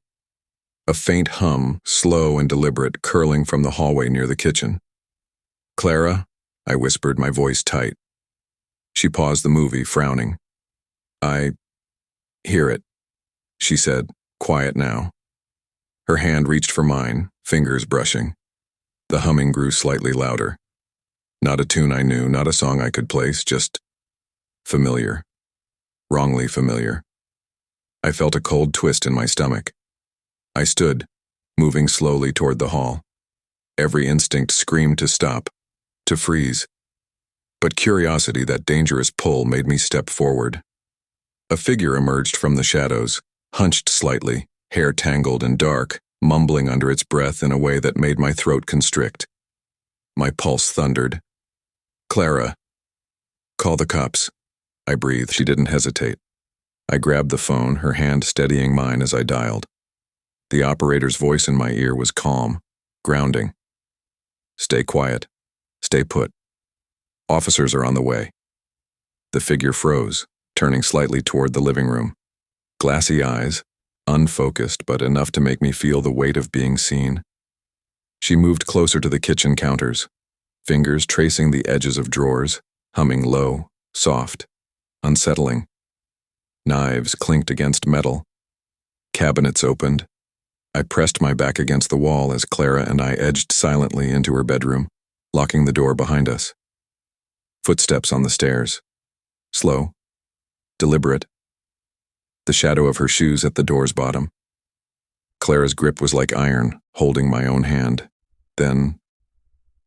A faint hum, slow and deliberate, curling from the hallway near the kitchen. "Clara?" I whispered, my voice tight. She paused the movie, frowning. "I hear it," she said, quiet now. Her hand reached for mine, fingers brushing. The humming grew slightly louder. Not a tune I knew, not a song I could place, just familiar. Wrongly familiar. I felt a cold twist in my stomach. I stood, moving slowly toward the hall. Every instinct screamed to stop, to freeze. But curiosity, that dangerous pull, made me step forward. A figure emerged from the shadows, hunched slightly, hair tangled and dark, mumbling under its breath in a way that made my throat constrict. My pulse thundered. "Clara." "Call the cops," I breathed. She didn't hesitate. I grabbed the phone, her hand steadying mine as I dialed. The operator's voice in my ear was calm, grounding. "Stay quiet. Stay put. Officers are on the way." The figure froze, turning slightly toward the living room. Glassy eyes, unfocused but enough to make me feel the weight of being seen. She moved closer to the kitchen counters, fingers tracing the edges of drawers, humming low, soft, unsettling. Knives clinked against metal. Cabinets opened. I pressed my back against the wall as Clara and I edged silently into her bedroom, locking the door behind us. Footsteps on the stairs. Slow. Deliberate. The shadow of her shoes at the door's bottom. Clara's grip was like iron, holding my own hand. Then,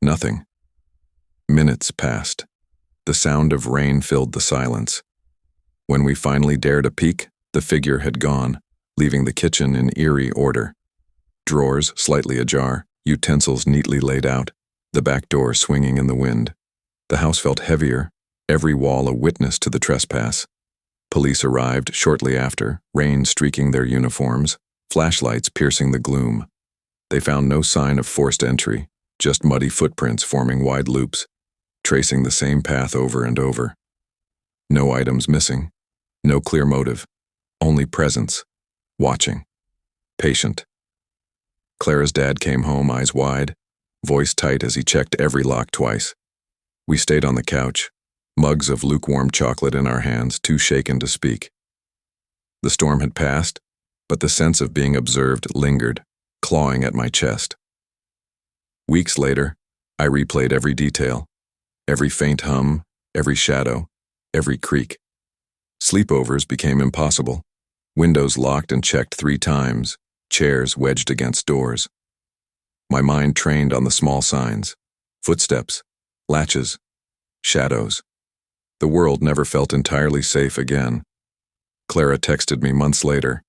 nothing. Minutes passed. The sound of rain filled the silence. When we finally dared a peek, the figure had gone, leaving the kitchen in eerie order. Drawers slightly ajar, utensils neatly laid out, the back door swinging in the wind. The house felt heavier, every wall a witness to the trespass. Police arrived shortly after, rain streaking their uniforms, flashlights piercing the gloom. They found no sign of forced entry, just muddy footprints forming wide loops, tracing the same path over and over. No items missing, no clear motive, only presence, watching, patient. Clara's dad came home, eyes wide, voice tight as he checked every lock twice. We stayed on the couch, mugs of lukewarm chocolate in our hands, too shaken to speak. The storm had passed, but the sense of being observed lingered, clawing at my chest. Weeks later, I replayed every detail, every faint hum, every shadow, every creak. Sleepovers became impossible. Windows locked and checked 3 times, chairs wedged against doors. My mind trained on the small signs, footsteps, latches, shadows. The world never felt entirely safe again. Clara texted me months later.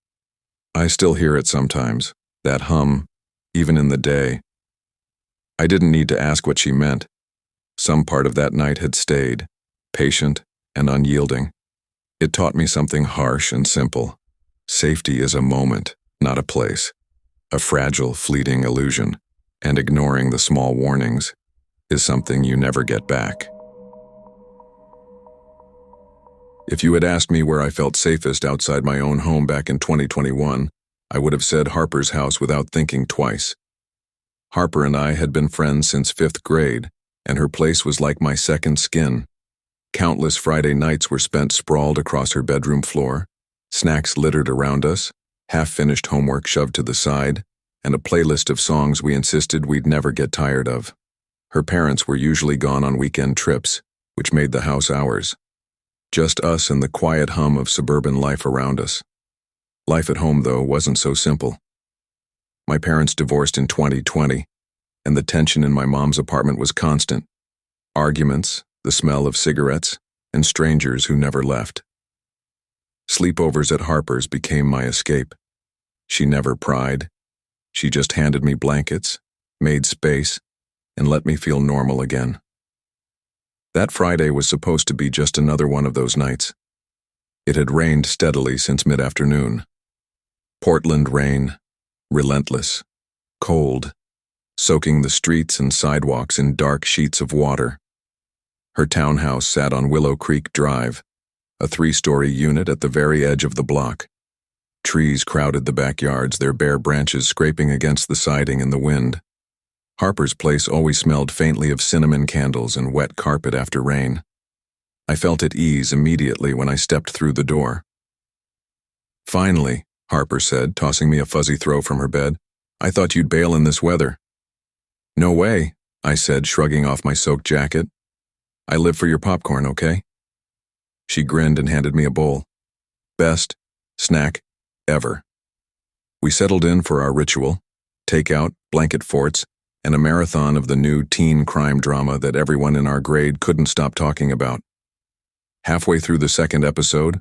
"I still hear it sometimes, that hum, even in the day." I didn't need to ask what she meant. Some part of that night had stayed, patient and unyielding. It taught me something harsh and simple. Safety is a moment, not a place. A fragile, fleeting illusion, and ignoring the small warnings is something you never get back. If you had asked me where I felt safest outside my own home back in 2021, I would have said Harper's house without thinking twice. Harper and I had been friends since 5th grade, and her place was like my second skin. Countless Friday nights were spent sprawled across her bedroom floor, snacks littered around us, half-finished homework shoved to the side, and a playlist of songs we insisted we'd never get tired of. Her parents were usually gone on weekend trips, which made the house ours. Just us and the quiet hum of suburban life around us. Life at home, though, wasn't so simple. My parents divorced in 2020, and the tension in my mom's apartment was constant. Arguments, the smell of cigarettes, and strangers who never left. Sleepovers at Harper's became my escape. She never pried. She just handed me blankets, made space, and let me feel normal again. That Friday was supposed to be just another one of those nights. It had rained steadily since mid-afternoon. Portland rain, relentless, cold, soaking the streets and sidewalks in dark sheets of water. Her townhouse sat on Willow Creek Drive, a 3-story unit at the very edge of the block. Trees crowded the backyards, their bare branches scraping against the siding in the wind. Harper's place always smelled faintly of cinnamon candles and wet carpet after rain. I felt at ease immediately when I stepped through the door. "Finally," Harper said, tossing me a fuzzy throw from her bed. "I thought you'd bail in this weather." "No way," I said, shrugging off my soaked jacket. "I live for your popcorn, okay?" She grinned and handed me a bowl. Best snack ever. We settled in for our ritual, takeout, blanket forts, and a marathon of the new teen crime drama that everyone in our grade couldn't stop talking about. Halfway through the second episode,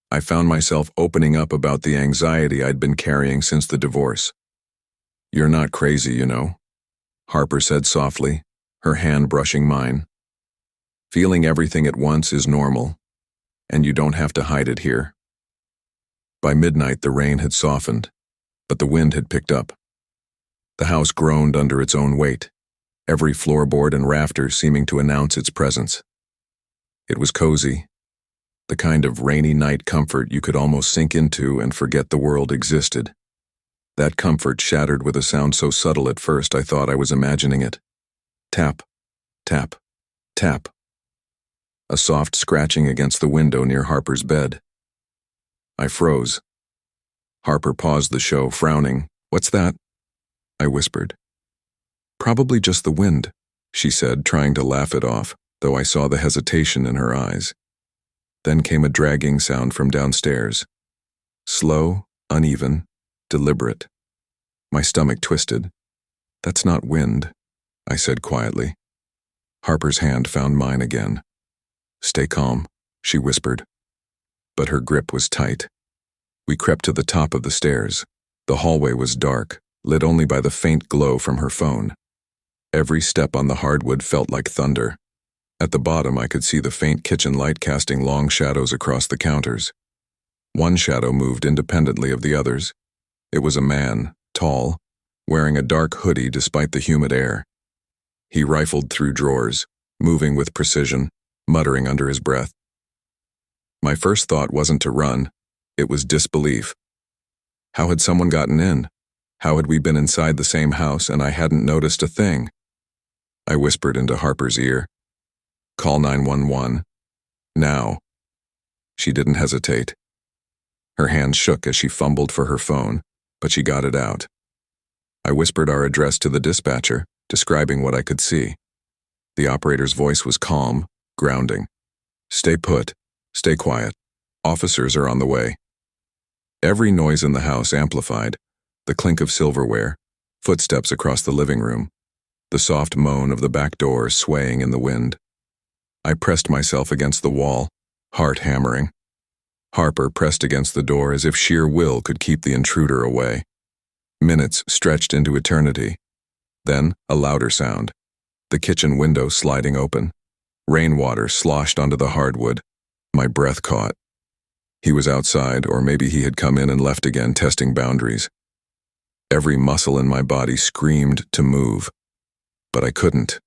I found myself opening up about the anxiety I'd been carrying since the divorce. "You're not crazy, you know," Harper said softly, her hand brushing mine. "Feeling everything at once is normal, and you don't have to hide it here." By midnight, the rain had softened, but the wind had picked up. The house groaned under its own weight, every floorboard and rafter seeming to announce its presence. It was cozy, the kind of rainy night comfort you could almost sink into and forget the world existed. That comfort shattered with a sound so subtle at first I thought I was imagining it. Tap, tap, tap. A soft scratching against the window near Harper's bed. I froze. Harper paused the show, frowning. "What's that?" I whispered. "Probably just the wind," she said, trying to laugh it off, though I saw the hesitation in her eyes. Then came a dragging sound from downstairs. Slow, uneven, deliberate. My stomach twisted. "That's not wind," I said quietly. Harper's hand found mine again. "Stay calm," she whispered. But her grip was tight. We crept to the top of the stairs. The hallway was dark, lit only by the faint glow from her phone. Every step on the hardwood felt like thunder. At the bottom, I could see the faint kitchen light casting long shadows across the counters. One shadow moved independently of the others. It was a man, tall, wearing a dark hoodie despite the humid air. He rifled through drawers, moving with precision, muttering under his breath. My first thought wasn't to run, it was disbelief. How had someone gotten in? How had we been inside the same house and I hadn't noticed a thing? I whispered into Harper's ear. "Call 911. Now." She didn't hesitate. Her hand shook as she fumbled for her phone, but she got it out. I whispered our address to the dispatcher, describing what I could see. The operator's voice was calm, grounding. "Stay put. Stay quiet. Officers are on the way." Every noise in the house amplified, the clink of silverware, footsteps across the living room, the soft moan of the back door swaying in the wind. I pressed myself against the wall, heart hammering. Harper pressed against the door as if sheer will could keep the intruder away. Minutes stretched into eternity. Then, a louder sound. The kitchen window sliding open. Rainwater sloshed onto the hardwood. My breath caught. He was outside, or maybe he had come in and left again, testing boundaries. Every muscle in my body screamed to move, but I couldn't.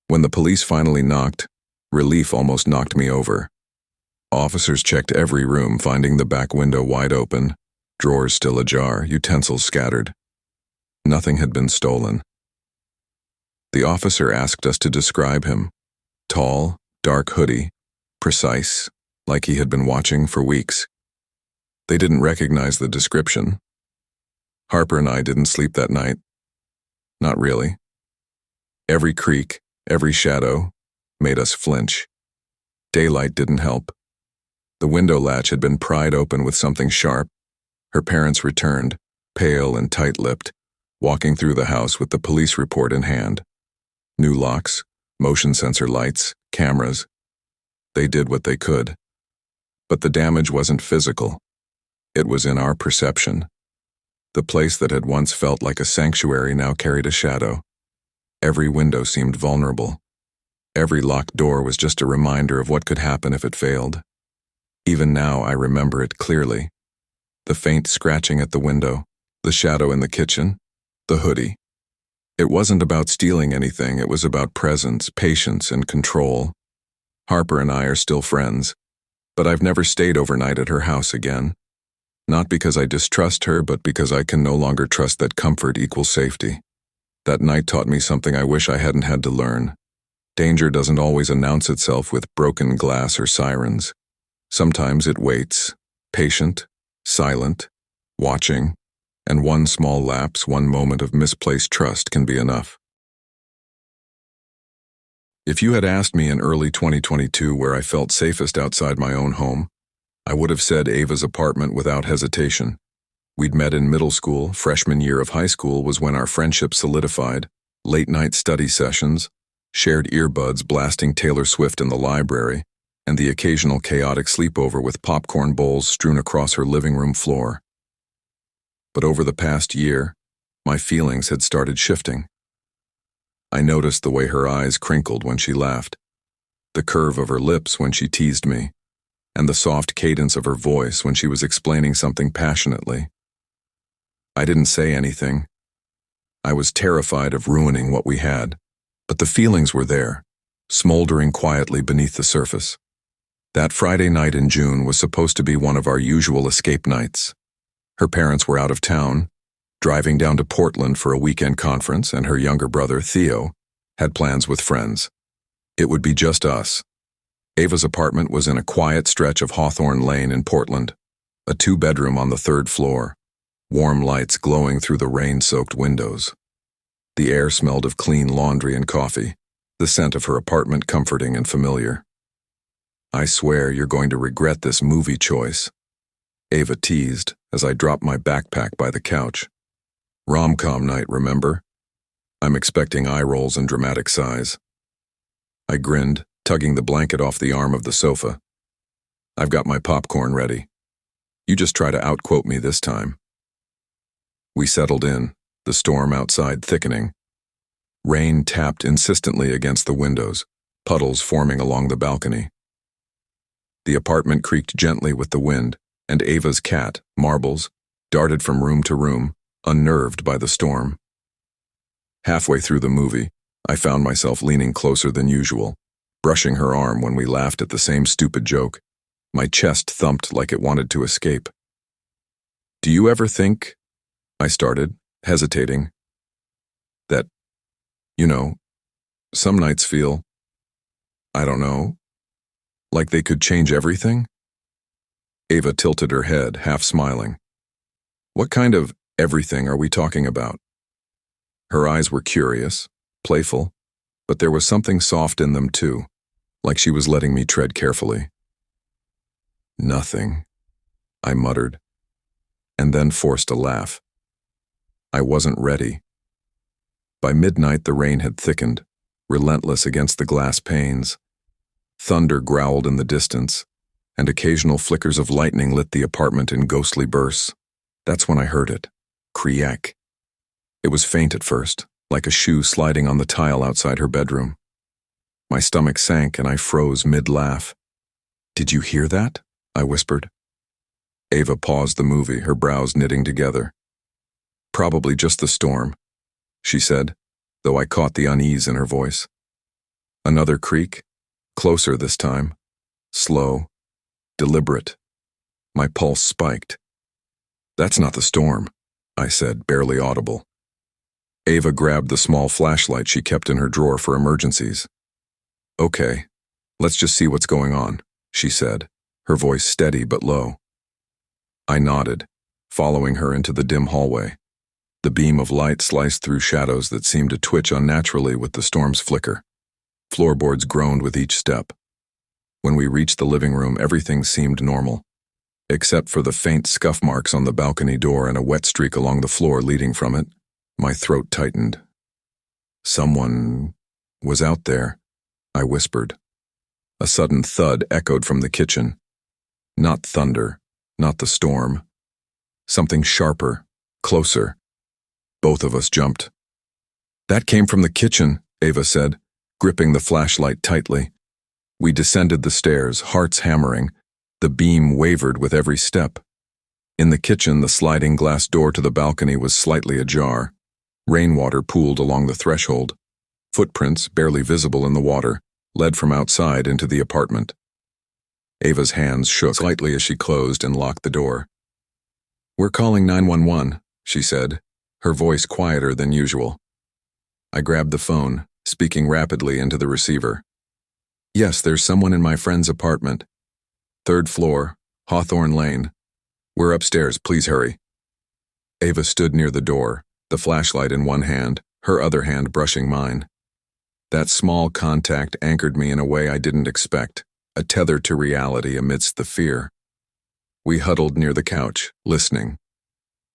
When the police finally knocked, relief almost knocked me over. Officers checked every room, finding the back window wide open, drawers still ajar, utensils scattered. Nothing had been stolen. The officer asked us to describe him. Tall, dark hoodie, precise, like he had been watching for weeks. They didn't recognize the description. Harper and I didn't sleep that night. Not really. Every creak, every shadow, made us flinch. Daylight didn't help. The window latch had been pried open with something sharp. Her parents returned, pale and tight-lipped, walking through the house with the police report in hand. New locks, motion sensor lights, cameras. They did what they could. But the damage wasn't physical. It was in our perception. The place that had once felt like a sanctuary now carried a shadow. Every window seemed vulnerable. Every locked door was just a reminder of what could happen if it failed. Even now I remember it clearly. The faint scratching at the window, the shadow in the kitchen, the hoodie. It wasn't about stealing anything, it was about presence, patience, and control. Harper and I are still friends, but I've never stayed overnight at her house again. Not because I distrust her, but because I can no longer trust that comfort equals safety. That night taught me something I wish I hadn't had to learn. Danger doesn't always announce itself with broken glass or sirens. Sometimes it waits, patient, silent, watching, and one small lapse, one moment of misplaced trust can be enough. If you had asked me in early 2022 where I felt safest outside my own home, I would have said Ava's apartment without hesitation. We'd met in middle school, freshman year of high school was when our friendship solidified, late-night study sessions, shared earbuds blasting Taylor Swift in the library, and the occasional chaotic sleepover with popcorn bowls strewn across her living room floor. But over the past year, my feelings had started shifting. I noticed the way her eyes crinkled when she laughed, the curve of her lips when she teased me, and the soft cadence of her voice when she was explaining something passionately. I didn't say anything. I was terrified of ruining what we had, but the feelings were there, smoldering quietly beneath the surface. That Friday night in June was supposed to be one of our usual escape nights. Her parents were out of town, driving down to Portland for a weekend conference, and her younger brother, Theo, had plans with friends. It would be just us. Ava's apartment was in a quiet stretch of Hawthorne Lane in Portland, a two-bedroom on the third floor, warm lights glowing through the rain-soaked windows. The air smelled of clean laundry and coffee, the scent of her apartment comforting and familiar. "I swear you're going to regret this movie choice," Ava teased as I dropped my backpack by the couch. "Rom-com night, remember? I'm expecting eye rolls and dramatic sighs." I grinned, tugging the blanket off the arm of the sofa. "I've got my popcorn ready. You just try to outquote me this time." We settled in, the storm outside thickening. Rain tapped insistently against the windows, puddles forming along the balcony. The apartment creaked gently with the wind, and Ava's cat, Marbles, darted from room to room, unnerved by the storm. Halfway through the movie, I found myself leaning closer than usual, brushing her arm when we laughed at the same stupid joke. My chest thumped like it wanted to escape. "Do you ever think," I started, hesitating, "that, some nights feel, I don't know, like they could change everything?" Ava tilted her head, half smiling. "What kind of everything are we talking about?" Her eyes were curious, playful, but there was something soft in them too, like she was letting me tread carefully. "Nothing," I muttered, and then forced a laugh. I wasn't ready. By midnight the rain had thickened, relentless against the glass panes. Thunder growled in the distance, and occasional flickers of lightning lit the apartment in ghostly bursts. That's when I heard it. Creak. It was faint at first, like a shoe sliding on the tile outside her bedroom. My stomach sank and I froze mid-laugh. "Did you hear that?" I whispered. Ava paused the movie, her brows knitting together. "Probably just the storm," she said, though I caught the unease in her voice. Another creak, closer this time, slow, deliberate. My pulse spiked. "That's not the storm," I said, barely audible. Ava grabbed the small flashlight she kept in her drawer for emergencies. "Okay, let's just see what's going on," she said, her voice steady but low. I nodded, following her into the dim hallway. The beam of light sliced through shadows that seemed to twitch unnaturally with the storm's flicker. Floorboards groaned with each step. When we reached the living room, everything seemed normal, except for the faint scuff marks on the balcony door and a wet streak along the floor leading from it. My throat tightened. "Someone was out there," I whispered. A sudden thud echoed from the kitchen. Not thunder, not the storm. Something sharper, closer. Both of us jumped. "That came from the kitchen," Ava said, gripping the flashlight tightly. We descended the stairs, hearts hammering. The beam wavered with every step. In the kitchen, the sliding glass door to the balcony was slightly ajar. Rainwater pooled along the threshold. Footprints, barely visible in the water, led from outside into the apartment. Ava's hands shook slightly as she closed and locked the door. "We're calling 911, she said, her voice quieter than usual. I grabbed the phone, speaking rapidly into the receiver. "Yes, there's someone in my friend's apartment. 3rd floor, Hawthorne Lane. We're upstairs, please hurry." Ava stood near the door, the flashlight in one hand, her other hand brushing mine. That small contact anchored me in a way I didn't expect, a tether to reality amidst the fear. We huddled near the couch, listening.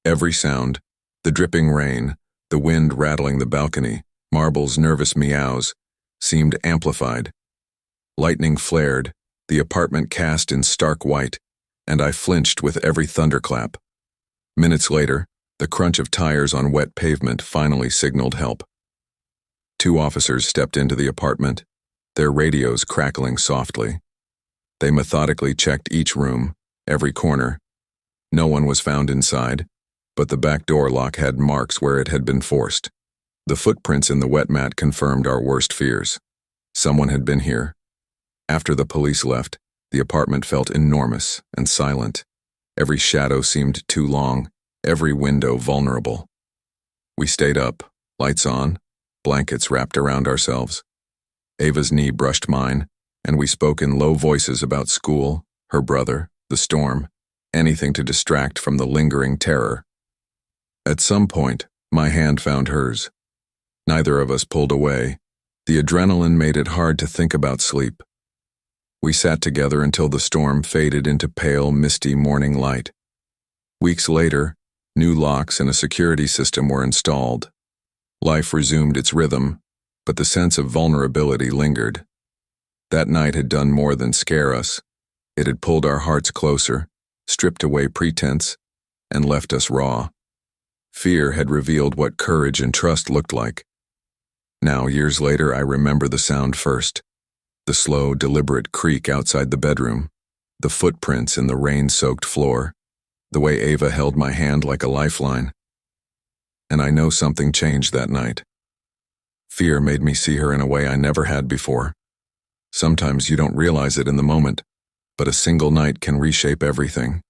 Every sound, the dripping rain, the wind rattling the balcony, Marble's nervous meows, seemed amplified. Lightning flared, the apartment cast in stark white, and I flinched with every thunderclap. Minutes later, the crunch of tires on wet pavement finally signaled help. 2 officers stepped into the apartment, their radios crackling softly. They methodically checked each room, every corner. No one was found inside, but the back door lock had marks where it had been forced. The footprints in the wet mat confirmed our worst fears. Someone had been here. After the police left, the apartment felt enormous and silent. Every shadow seemed too long, every window vulnerable. We stayed up, lights on, blankets wrapped around ourselves. Ava's knee brushed mine, and we spoke in low voices about school, her brother, the storm, anything to distract from the lingering terror. At some point, my hand found hers. Neither of us pulled away. The adrenaline made it hard to think about sleep. We sat together until the storm faded into pale, misty morning light. Weeks later, new locks and a security system were installed. Life resumed its rhythm, but the sense of vulnerability lingered. That night had done more than scare us. It had pulled our hearts closer, stripped away pretense, and left us raw. Fear had revealed what courage and trust looked like. Now, years later, I remember the sound first. The slow, deliberate creak outside the bedroom, the footprints in the rain-soaked floor, the way Ava held my hand like a lifeline. And I know something changed that night. Fear made me see her in a way I never had before. Sometimes you don't realize it in the moment, but a single night can reshape everything.